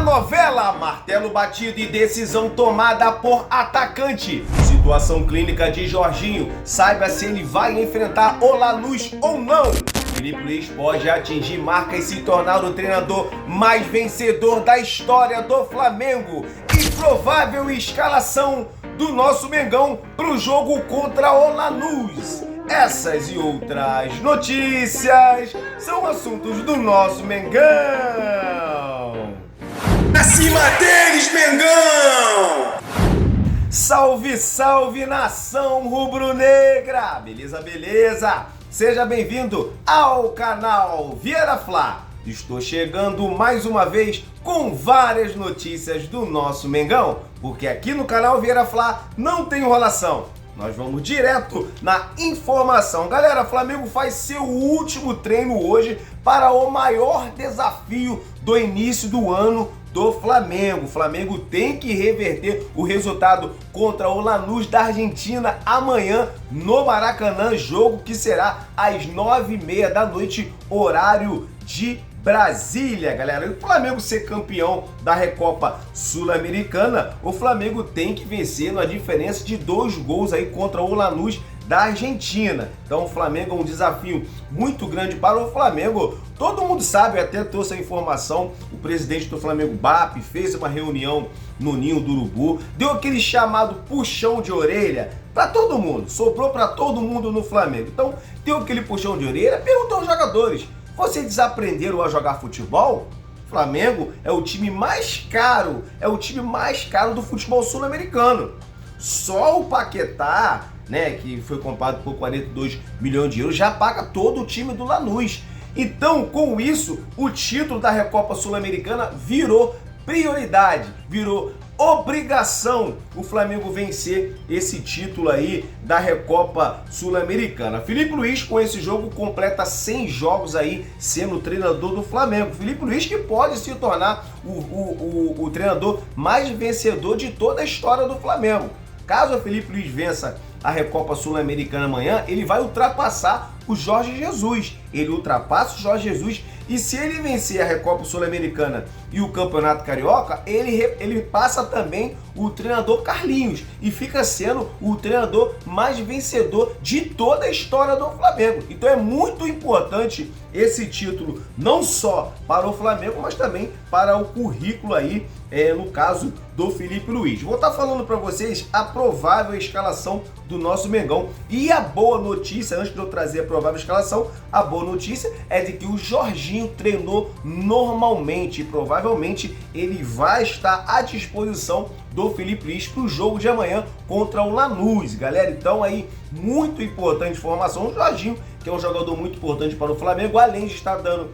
novela, martelo batido e decisão tomada por atacante. Situação clínica de Jorginho, saiba se ele vai enfrentar o Lanús ou não. Filipe Luís pode atingir marca e se tornar o treinador mais vencedor da história do Flamengo. E provável escalação do nosso Mengão para o jogo contra o Lanús. Essas e outras notícias são assuntos do nosso Mengão. Acima deles, Mengão! Salve, salve, nação rubro-negra! Beleza, beleza? Seja bem-vindo ao canal Vieira Fla. Estou chegando mais uma vez com várias notícias do nosso Mengão, porque aqui no canal Vieira Fla não tem enrolação. Nós vamos direto na informação. Galera, Flamengo faz seu último treino hoje para o maior desafio do início do ano do Flamengo. O Flamengo tem que reverter o resultado contra o Lanús da Argentina amanhã no Maracanã, jogo que será às 9h30 da noite, horário de Brasília, galera. E o Flamengo ser campeão da Recopa Sul-Americana, o Flamengo tem que vencer na diferença de 2 gols aí contra o Lanús da Argentina. Então o Flamengo é um desafio muito grande para o Flamengo. Todo mundo sabe, até trouxe a informação, o presidente do Flamengo, BAP, fez uma reunião no Ninho do Urubu, deu aquele chamado puxão de orelha para todo mundo, sobrou para todo mundo no Flamengo. Então deu aquele puxão de orelha, perguntou aos jogadores: vocês desaprenderam a jogar futebol? Flamengo é o time mais caro, do futebol sul-americano. Só o Paquetá, né, que foi comprado por 42 milhões de euros, já paga todo o time do Lanús. Então, com isso, o título da Recopa Sul-Americana virou prioridade, virou obrigação o Flamengo vencer esse título aí da Recopa Sul-Americana. Filipe Luís, com esse jogo, completa 100 jogos aí sendo treinador do Flamengo. Filipe Luís que pode se tornar o treinador mais vencedor de toda a história do Flamengo. Caso o Filipe Luís vença a Recopa Sul-Americana amanhã, ele vai ultrapassar o Jorge Jesus. Ele ultrapassa o Jorge Jesus e se ele vencer a Recopa Sul-Americana e o Campeonato Carioca, ele passa também o treinador Carlinhos e fica sendo o treinador mais vencedor de toda a história do Flamengo. Então é muito importante esse título, não só para o Flamengo, mas também para o currículo aí, no caso do Filipe Luís. Vou estar falando para vocês a provável escalação do nosso Mengão. E a boa notícia, antes de eu trazer a provável escalação, a boa notícia é de que o Jorginho treinou normalmente e provavelmente ele vai estar à disposição do Filipe Luís para o jogo de amanhã contra o Lanús, galera. Então aí, muito importante informação, o Jorginho, que é um jogador muito importante para o Flamengo, além de estar dando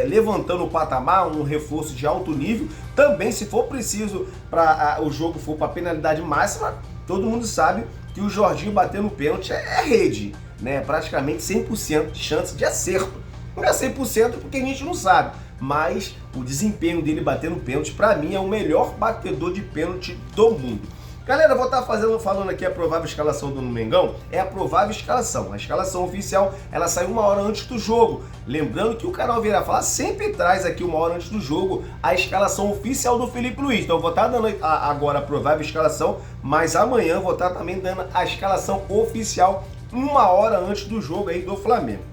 levantando o patamar, um reforço de alto nível, também se for preciso para o jogo for para penalidade máxima, todo mundo sabe que o Jorginho bater no pênalti é rede, né? Praticamente 100% de chance de acerto. Não é 100% porque a gente não sabe, mas o desempenho dele batendo pênalti, para mim, é o melhor batedor de pênalti do mundo. Galera, eu vou estar falando aqui a provável escalação do Mengão. É a provável escalação. A escalação oficial, ela sai 1 hora antes do jogo. Lembrando que o canal Vieira Fla sempre traz aqui 1 hora antes do jogo a escalação oficial do Filipe Luís. Então eu vou estar dando agora a provável escalação, mas amanhã eu vou estar também dando a escalação oficial 1 hora antes do jogo aí do Flamengo.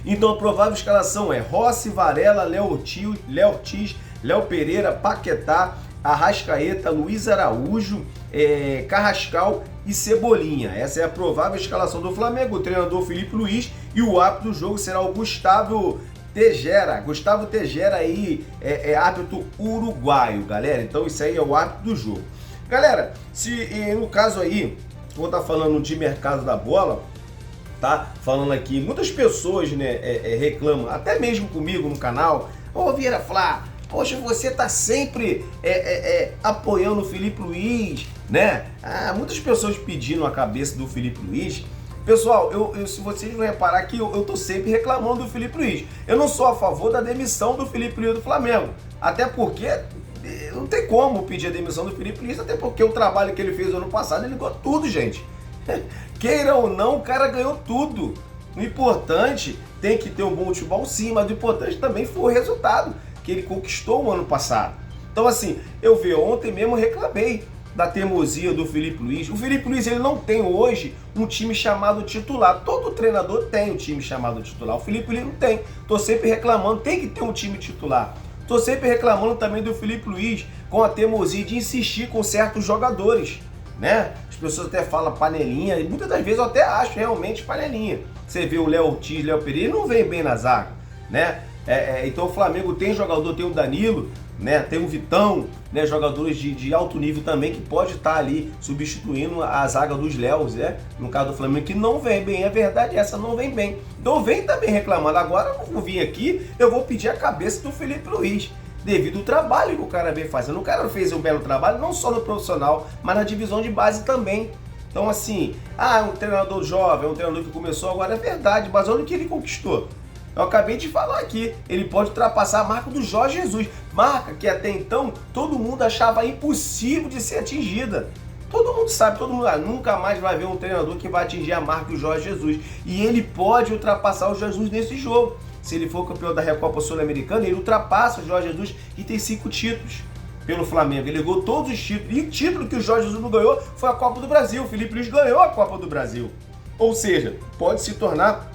Então a provável escalação é Rossi, Varela, Léo Ortiz, Léo Pereira, Paquetá, Arrascaeta, Luiz Araújo, Carrascal e Cebolinha. Essa é a provável escalação do Flamengo. O treinador Filipe Luís e o árbitro do jogo será o Gustavo Tejera. Gustavo Tejera aí é árbitro uruguaio, galera. Então isso aí é o árbitro do jogo. Galera, no caso aí, vou estar falando de mercado da bola, tá? Falando aqui, muitas pessoas, né, reclamam, até mesmo comigo no canal: ô Vieira Fla, poxa, você tá sempre apoiando o Filipe Luís, né? Muitas pessoas pedindo a cabeça do Filipe Luís. Pessoal, se vocês não reparar que eu tô sempre reclamando do Filipe Luís. Eu não sou a favor da demissão do Filipe Luís do Flamengo. Até porque não tem como pedir a demissão do Filipe Luís, até porque o trabalho que ele fez no ano passado, ele ganhou tudo, gente. Queira ou não, o cara ganhou tudo. O importante tem que ter um bom futebol sim, mas o importante também foi o resultado que ele conquistou o ano passado. Então assim, ontem mesmo reclamei da teimosia do Filipe Luiz. O Filipe Luiz ele não tem hoje um time chamado titular. Todo treinador tem um time chamado titular. O Filipe Luiz não tem. Tô sempre reclamando, tem que ter um time titular. Tô sempre reclamando também do Filipe Luiz com a teimosia de insistir com certos jogadores, né? As pessoas até falam panelinha, e muitas das vezes eu até acho realmente panelinha. Você vê o Léo Ortiz, Léo Pereira, não vem bem na zaga, né? Então o Flamengo tem jogador, tem o Danilo, né? Tem o Vitão, né? Jogadores de alto nível também que pode estar ali substituindo a zaga dos Léos, né? No caso do Flamengo, que não vem bem, é verdade, essa não vem bem. Então vem também reclamando. Agora eu vou vir aqui, eu vou pedir a cabeça do Filipe Luiz, devido ao trabalho que o cara vem fazendo. O cara fez um belo trabalho, não só no profissional, mas na divisão de base também. Então assim, um treinador jovem, um treinador que começou agora, é verdade, mas olha o que ele conquistou. Eu acabei de falar aqui, ele pode ultrapassar a marca do Jorge Jesus, marca que até então todo mundo achava impossível de ser atingida. Todo mundo sabe, todo mundo nunca mais vai ver um treinador que vai atingir a marca do Jorge Jesus. E ele pode ultrapassar o Jesus nesse jogo. Se ele for campeão da Recopa Sul-Americana, ele ultrapassa o Jorge Jesus, que tem 5 títulos pelo Flamengo. Ele ganhou todos os títulos. E o título que o Jorge Jesus não ganhou foi a Copa do Brasil. O Filipe Luiz ganhou a Copa do Brasil. Ou seja, pode se tornar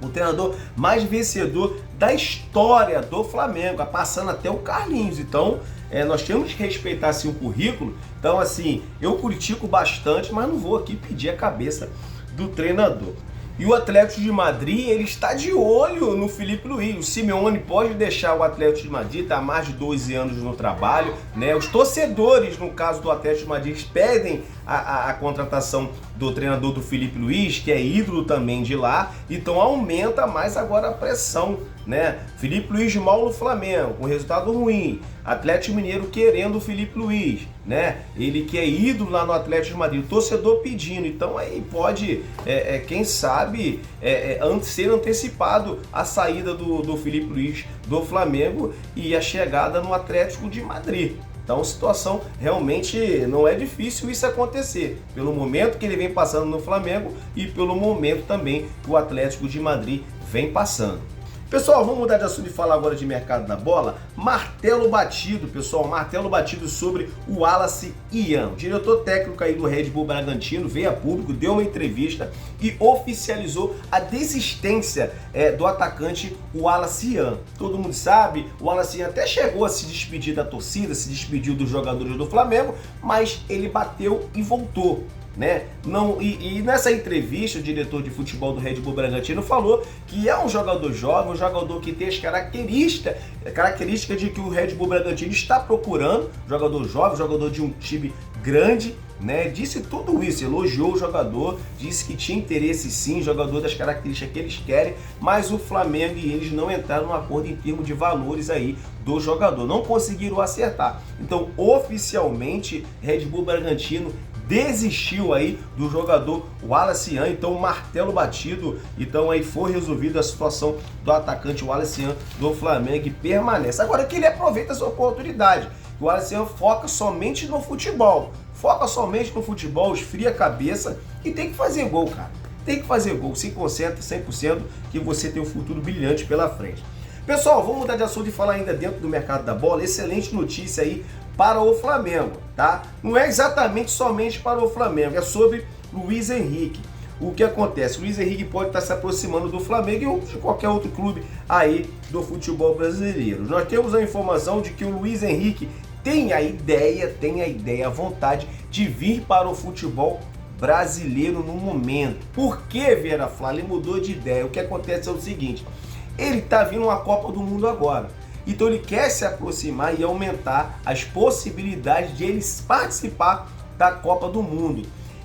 o treinador mais vencedor da história do Flamengo, passando até o Carlinhos. Então, nós temos que respeitar assim, o currículo. Então, assim, eu critico bastante, mas não vou aqui pedir a cabeça do treinador. E o Atlético de Madrid, ele está de olho no Filipe Luiz. O Simeone pode deixar o Atlético de Madrid, está há mais de 12 anos no trabalho, né? Os torcedores, no caso do Atlético de Madrid, pedem a contratação do treinador do Filipe Luiz, que é ídolo também de lá, então aumenta mais agora a pressão, né? Filipe Luiz mal no Flamengo, com resultado ruim. Atlético Mineiro querendo o Filipe Luiz, né? Ele que é ídolo lá no Atlético de Madrid, o torcedor pedindo. Então aí pode, quem sabe, ser antecipado a saída do Filipe Luiz do Flamengo e a chegada no Atlético de Madrid. Então, a situação realmente não é difícil isso acontecer, pelo momento que ele vem passando no Flamengo e pelo momento também que o Atlético de Madrid vem passando. Pessoal, vamos mudar de assunto e falar agora de mercado da bola. Martelo batido, pessoal, martelo batido sobre o Wallace Ian. O diretor técnico aí do Red Bull Bragantino veio a público, deu uma entrevista e oficializou a desistência do atacante Wallace Ian. Todo mundo sabe, o Wallace Ian até chegou a se despedir da torcida, se despediu dos jogadores do Flamengo, mas ele bateu e voltou, né? E nessa entrevista o diretor de futebol do Red Bull Bragantino falou que é um jogador jovem, um jogador que tem as características de que o Red Bull Bragantino está procurando, jogador jovem, jogador de um time grande, né? Disse tudo isso, elogiou o jogador, disse que tinha interesse sim, jogador das características que eles querem, mas o Flamengo e eles não entraram num acordo em termos de valores aí do jogador, não conseguiram acertar. Então, oficialmente, Red Bull Bragantino desistiu aí do jogador Wallace Ian, então martelo batido, então aí foi resolvida a situação do atacante Wallace Ian do Flamengo e permanece. Agora que ele aproveita essa oportunidade, o Wallace Ian foca somente no futebol, esfria a cabeça e tem que fazer gol, cara. Tem que fazer gol, se concentra 100% que você tem um futuro brilhante pela frente. Pessoal, vamos mudar de assunto e falar ainda dentro do mercado da bola. Excelente notícia aí para o Flamengo, tá? Não é exatamente somente para o Flamengo, é sobre Luiz Henrique. O que acontece? Luiz Henrique pode estar se aproximando do Flamengo e de qualquer outro clube aí do futebol brasileiro. Nós temos a informação de que o Luiz Henrique tem a ideia, a vontade de vir para o futebol brasileiro no momento. Por que, Vieira Flá? Ele mudou de ideia. O que acontece é o seguinte, ele está vindo uma Copa do Mundo agora. Então ele quer se aproximar e aumentar as possibilidades de ele participar da Copa do Mundo.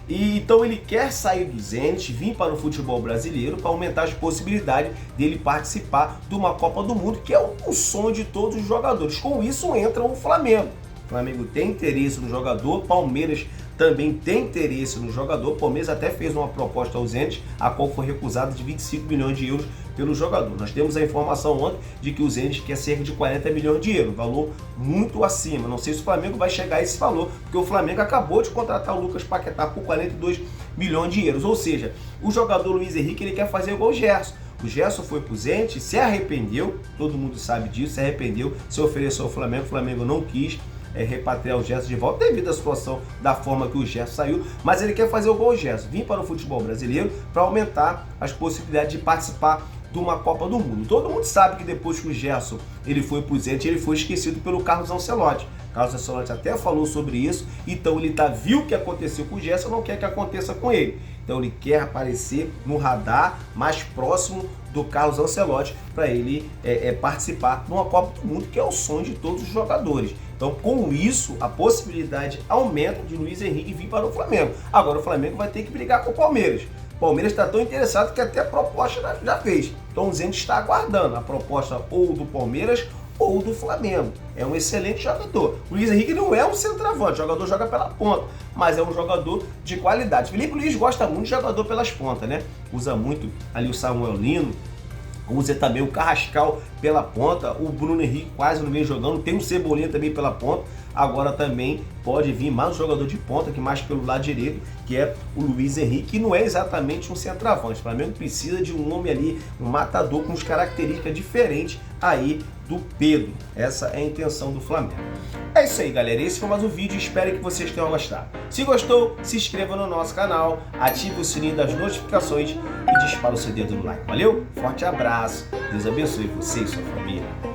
E então ele quer sair do Zenit, vir para o futebol brasileiro para aumentar as possibilidades dele participar de uma Copa do Mundo, que é o sonho de todos os jogadores. Com isso entra o Flamengo. O Flamengo tem interesse no jogador, Palmeiras também tem interesse no jogador. O Palmeiras até fez uma proposta ao Zenit, a qual foi recusada de 25 milhões de euros pelo jogador. Nós temos a informação ontem de que o Zenit quer cerca de 40 milhões de euros, valor muito acima. Não sei se o Flamengo vai chegar a esse valor, porque o Flamengo acabou de contratar o Lucas Paquetá por 42 milhões de euros. Ou seja, o jogador Luiz Henrique ele quer fazer igual o Gerson. O Gerson foi pro Zenit, se arrependeu, todo mundo sabe disso, se arrependeu, se ofereceu ao Flamengo, o Flamengo não quis repatriar o Gerson de volta devido à situação da forma que o Gerson saiu, mas ele quer fazer o gol Gerson, vir para o futebol brasileiro para aumentar as possibilidades de participar de uma Copa do Mundo. Todo mundo sabe que depois que o Gerson ele foi pro Zenit, ele foi esquecido pelo Carlos Ancelotti. Carlos Ancelotti até falou sobre isso, então ele viu o que aconteceu com o Gerson, não quer que aconteça com ele. Então ele quer aparecer no radar mais próximo do Carlos Ancelotti para ele participar de uma Copa do Mundo, que é o sonho de todos os jogadores. Então, com isso, a possibilidade aumenta de Luiz Henrique vir para o Flamengo. Agora o Flamengo vai ter que brigar com o Palmeiras. O Palmeiras está tão interessado que até a proposta já fez. Então o Zenit está aguardando a proposta ou do Palmeiras ou do Flamengo. É um excelente jogador. O Luiz Henrique não é um centroavante, o jogador joga pela ponta, mas é um jogador de qualidade. Felipe Luiz gosta muito de jogador pelas pontas, né? Usa muito ali o Samuel Lino, usa também o Carrascal pela ponta, o Bruno Henrique quase não vem jogando, tem o Cebolinha também pela ponta. Agora também pode vir mais um jogador de ponta, que mais pelo lado direito, que é o Luiz Henrique, que não é exatamente um centroavante. O Flamengo precisa de um homem ali, um matador com características diferentes aí do Pedro. Essa é a intenção do Flamengo. É isso aí, galera. Esse foi mais um vídeo. Espero que vocês tenham gostado. Se gostou, se inscreva no nosso canal, ative o sininho das notificações e dispara o seu dedo no like. Valeu? Forte abraço. Deus abençoe você e sua família.